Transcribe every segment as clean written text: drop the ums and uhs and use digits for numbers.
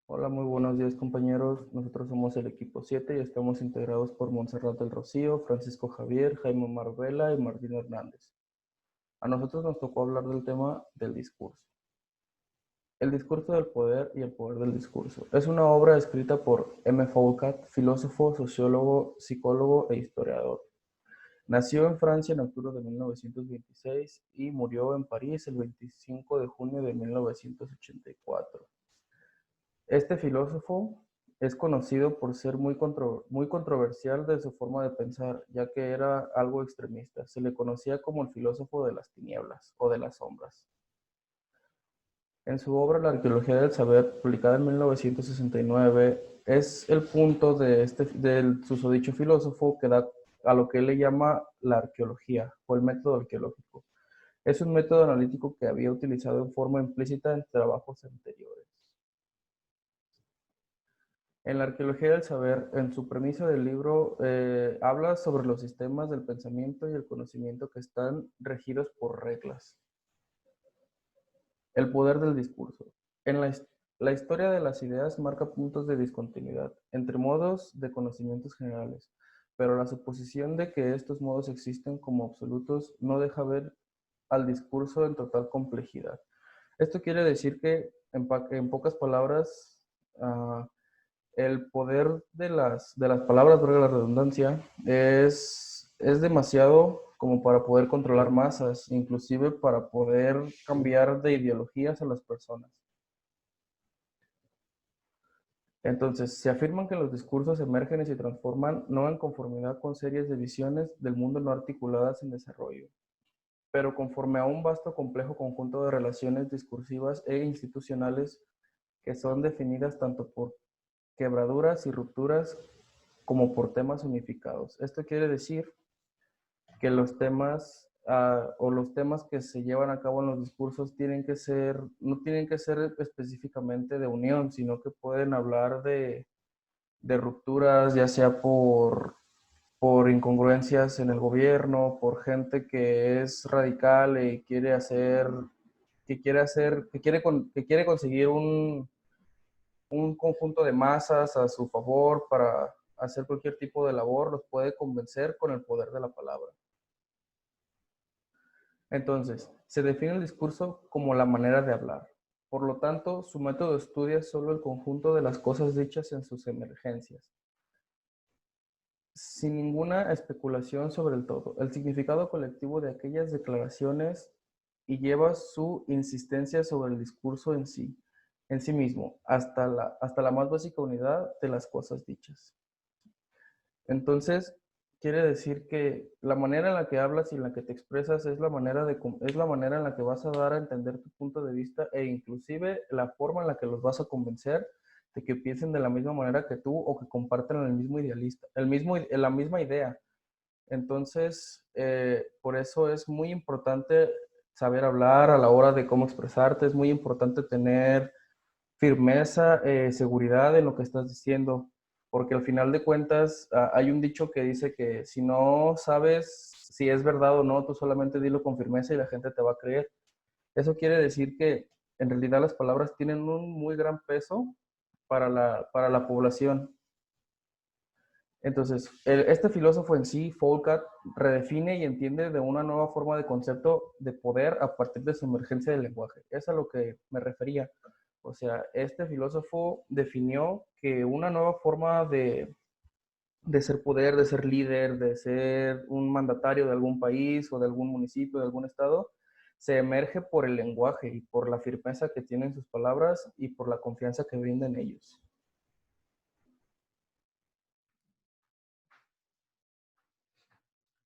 Hola, muy buenos días compañeros. Nosotros somos el equipo 7 y estamos integrados por Montserrat del Rocío, Francisco Javier, Jaime Marbella y Martín Hernández. A nosotros nos tocó hablar del tema del discurso. El discurso del poder y el poder del discurso. Es una obra escrita por M. Foucault, filósofo, sociólogo, psicólogo e historiador. Nació en Francia en octubre de 1926 y murió en París el 25 de junio de 1984. Este filósofo es conocido por ser muy controversial de su forma de pensar, ya que era algo extremista. Se le conocía como el filósofo de las tinieblas o de las sombras. En su obra La arqueología del saber, publicada en 1969, es el punto del susodicho filósofo que da a lo que él le llama la arqueología o el método arqueológico. Es un método analítico que había utilizado en forma implícita en trabajos anteriores. En la arqueología del saber, en su premisa del libro, habla sobre los sistemas del pensamiento y el conocimiento que están regidos por reglas. El poder del discurso. En la historia de las ideas marca puntos de discontinuidad entre modos de conocimientos generales, pero la suposición de que estos modos existen como absolutos no deja ver al discurso en total complejidad. Esto quiere decir que, en pocas palabras, el poder de las palabras, valga la redundancia, es demasiado como para poder controlar masas, inclusive para poder cambiar de ideologías a las personas. Entonces, se afirman que los discursos emergen y se transforman no en conformidad con series de visiones del mundo no articuladas en desarrollo, pero conforme a un vasto complejo conjunto de relaciones discursivas e institucionales que son definidas tanto por quebraduras y rupturas como por temas unificados. Esto quiere decir que los temas o los temas que se llevan a cabo en los discursos no tienen que ser específicamente de unión, sino que pueden hablar de rupturas, ya sea por incongruencias en el gobierno, por gente que es radical y que quiere conseguir un conjunto de masas a su favor para hacer cualquier tipo de labor, los puede convencer con el poder de la palabra. Entonces, se define el discurso como la manera de hablar. Por lo tanto, su método estudia solo el conjunto de las cosas dichas en sus emergencias, sin ninguna especulación sobre el todo, el significado colectivo de aquellas declaraciones y lleva su insistencia sobre el discurso en sí mismo, hasta la más básica unidad de las cosas dichas. Entonces, quiere decir que la manera en la que hablas y en la que te expresas es la manera en la que vas a dar a entender tu punto de vista e inclusive la forma en la que los vas a convencer de que piensen de la misma manera que tú o que comparten el mismo idealista, la misma idea. Entonces, por eso es muy importante saber hablar a la hora de cómo expresarte, es muy importante tener firmeza, seguridad en lo que estás diciendo, porque al final de cuentas hay un dicho que dice que si no sabes si es verdad o no, tú solamente dilo con firmeza y la gente te va a creer. Eso quiere decir que en realidad las palabras tienen un muy gran peso para la población. Entonces, este filósofo en sí, Foucault, redefine y entiende de una nueva forma de concepto de poder a partir de su emergencia del lenguaje. Es a lo que me refería. O sea, este filósofo definió que una nueva forma de ser poder, de ser líder, de ser un mandatario de algún país o de algún municipio, de algún estado, se emerge por el lenguaje y por la firmeza que tienen sus palabras y por la confianza que brindan ellos.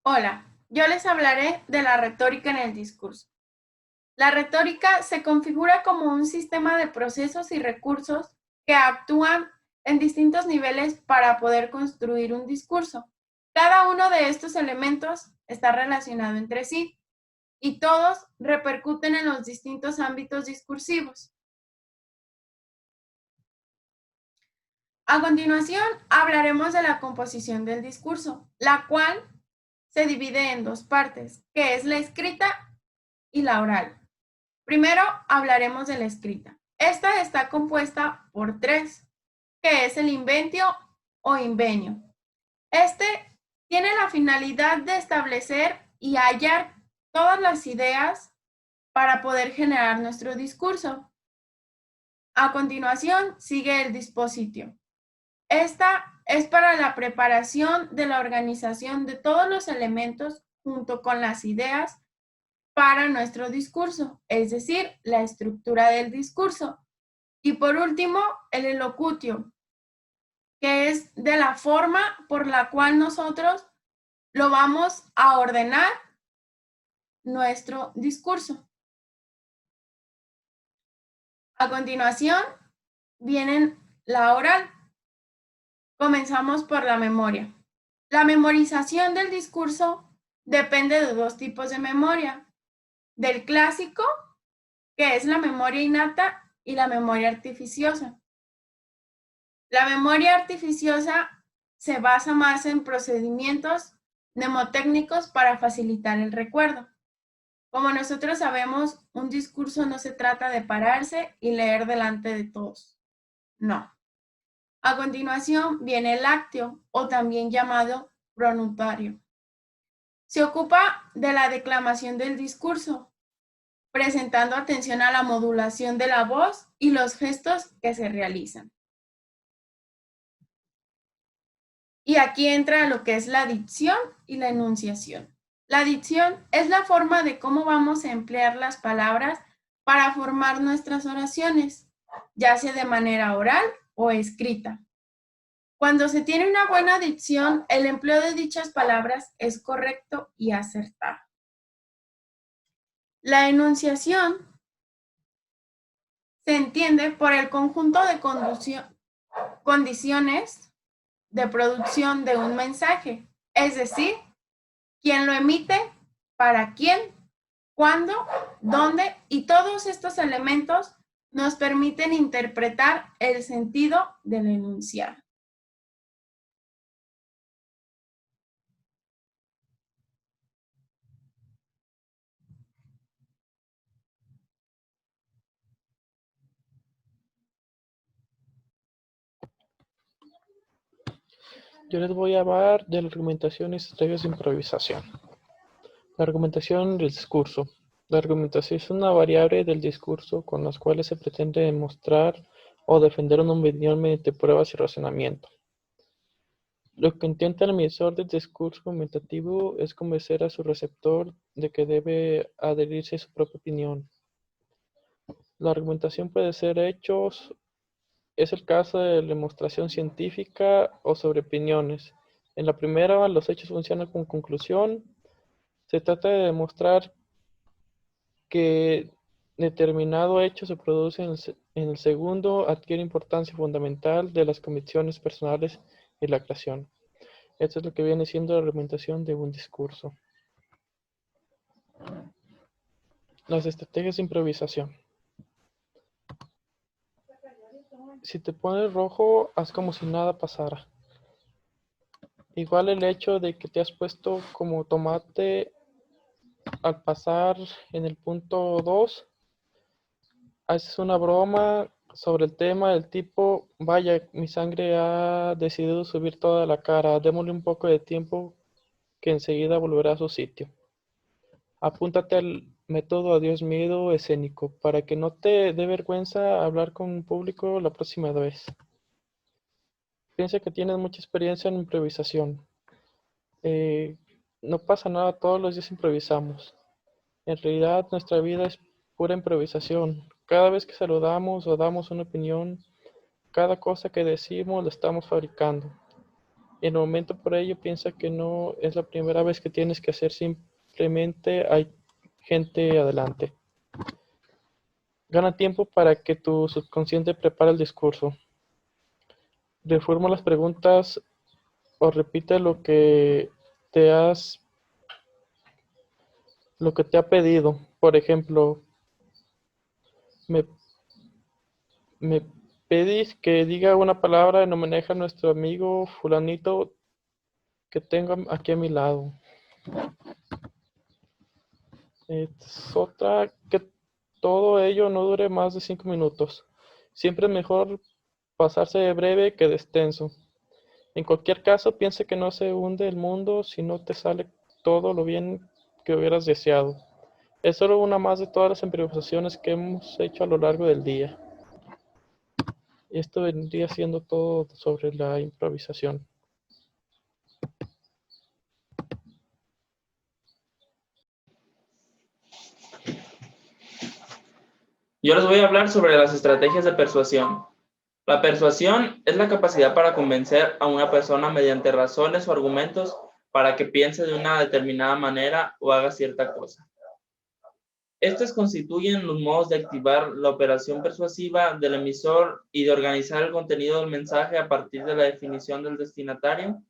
Hola, yo les hablaré de la retórica en el discurso. La retórica se configura como un sistema de procesos y recursos que actúan en distintos niveles para poder construir un discurso. Cada uno de estos elementos está relacionado entre sí y todos repercuten en los distintos ámbitos discursivos. A continuación, hablaremos de la composición del discurso, la cual se divide en dos partes, que es la escrita y la oral. Primero hablaremos de la escrita. Esta está compuesta por 3, que es el inventio o invenio. Este tiene la finalidad de establecer y hallar todas las ideas para poder generar nuestro discurso. A continuación sigue el dispositio. Esta es para la preparación de la organización de todos los elementos junto con las ideas para nuestro discurso, es decir, la estructura del discurso. Y por último, el elocutio, que es de la forma por la cual nosotros lo vamos a ordenar nuestro discurso. A continuación, viene la oral. Comenzamos por la memoria. La memorización del discurso depende de 2 tipos de memoria. Del clásico, que es la memoria innata, y la memoria artificiosa. La memoria artificiosa se basa más en procedimientos mnemotécnicos para facilitar el recuerdo. Como nosotros sabemos, un discurso no se trata de pararse y leer delante de todos. No. A continuación viene el lácteo, o también llamado pronuntario. Se ocupa de la declamación del discurso, presentando atención a la modulación de la voz y los gestos que se realizan. Y aquí entra lo que es la dicción y la enunciación. La dicción es la forma de cómo vamos a emplear las palabras para formar nuestras oraciones, ya sea de manera oral o escrita. Cuando se tiene una buena dicción, el empleo de dichas palabras es correcto y acertado. La enunciación se entiende por el conjunto de condiciones de producción de un mensaje, es decir, quién lo emite, para quién, cuándo, dónde, y todos estos elementos nos permiten interpretar el sentido del enunciado. Yo les voy a hablar de la argumentación y estrategias de improvisación. La argumentación del discurso. La argumentación es una variable del discurso con las cuales se pretende demostrar o defender una opinión mediante pruebas y razonamiento. Lo que intenta el emisor del discurso argumentativo es convencer a su receptor de que debe adherirse a su propia opinión. La argumentación puede ser hechos, es el caso de la demostración científica o sobre opiniones. En la primera, los hechos funcionan como conclusión. Se trata de demostrar que determinado hecho se produce en el segundo, adquiere importancia fundamental de las convicciones personales y la creación. Esto es lo que viene siendo la argumentación de un discurso. Las estrategias de improvisación. Si te pones rojo, haz como si nada pasara. Igual el hecho de que te has puesto como tomate al pasar en el punto 2, haces una broma sobre el tema del tipo, vaya, mi sangre ha decidido subir toda la cara, démosle un poco de tiempo que enseguida volverá a su sitio. Apúntate al método adiós miedo escénico para que no te dé vergüenza hablar con un público la próxima vez. Piensa que tienes mucha experiencia en improvisación. No pasa nada, todos los días improvisamos. En realidad nuestra vida es pura improvisación. Cada vez que saludamos o damos una opinión, cada cosa que decimos la estamos fabricando. Y en el momento por ello piensa que no es la primera vez que tienes que hacer, simplemente hay gente adelante. Gana tiempo para que tu subconsciente prepare el discurso. Reforma las preguntas o repite lo que te ha pedido. Por ejemplo, me pedís que diga una palabra en homenaje a nuestro amigo fulanito que tengo aquí a mi lado. Es otra, que todo ello no dure más de 5 minutos. Siempre es mejor pasarse de breve que de extenso. En cualquier caso, piense que no se hunde el mundo si no te sale todo lo bien que hubieras deseado. Es solo una más de todas las improvisaciones que hemos hecho a lo largo del día. Y esto vendría siendo todo sobre la improvisación. Yo les voy a hablar sobre las estrategias de persuasión. La persuasión es la capacidad para convencer a una persona mediante razones o argumentos para que piense de una determinada manera o haga cierta cosa. Estos constituyen los modos de activar la operación persuasiva del emisor y de organizar el contenido del mensaje a partir de la definición del destinatario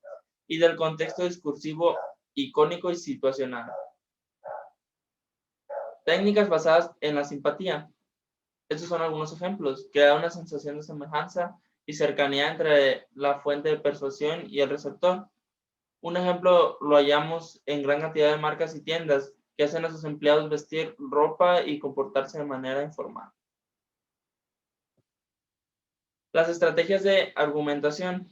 y del contexto discursivo icónico y situacional. Técnicas basadas en la simpatía. Estos son algunos ejemplos. Crear una sensación de semejanza y cercanía entre la fuente de persuasión y el receptor. Un ejemplo lo hallamos en gran cantidad de marcas y tiendas que hacen a sus empleados vestir ropa y comportarse de manera informal. Las estrategias de argumentación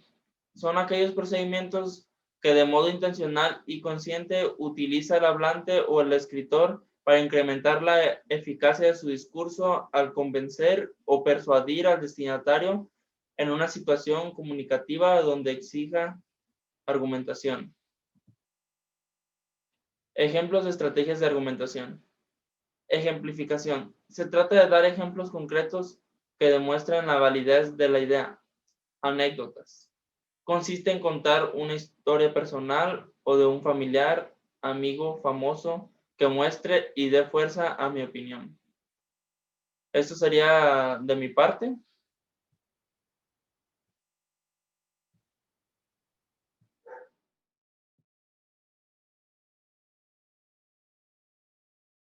son aquellos procedimientos que de modo intencional y consciente utiliza el hablante o el escritor para incrementar la eficacia de su discurso al convencer o persuadir al destinatario en una situación comunicativa donde exija argumentación. Ejemplos de estrategias de argumentación. Ejemplificación. Se trata de dar ejemplos concretos que demuestren la validez de la idea. Anécdotas. Consiste en contar una historia personal o de un familiar, amigo, famoso, que muestre y dé fuerza a mi opinión. Esto sería de mi parte.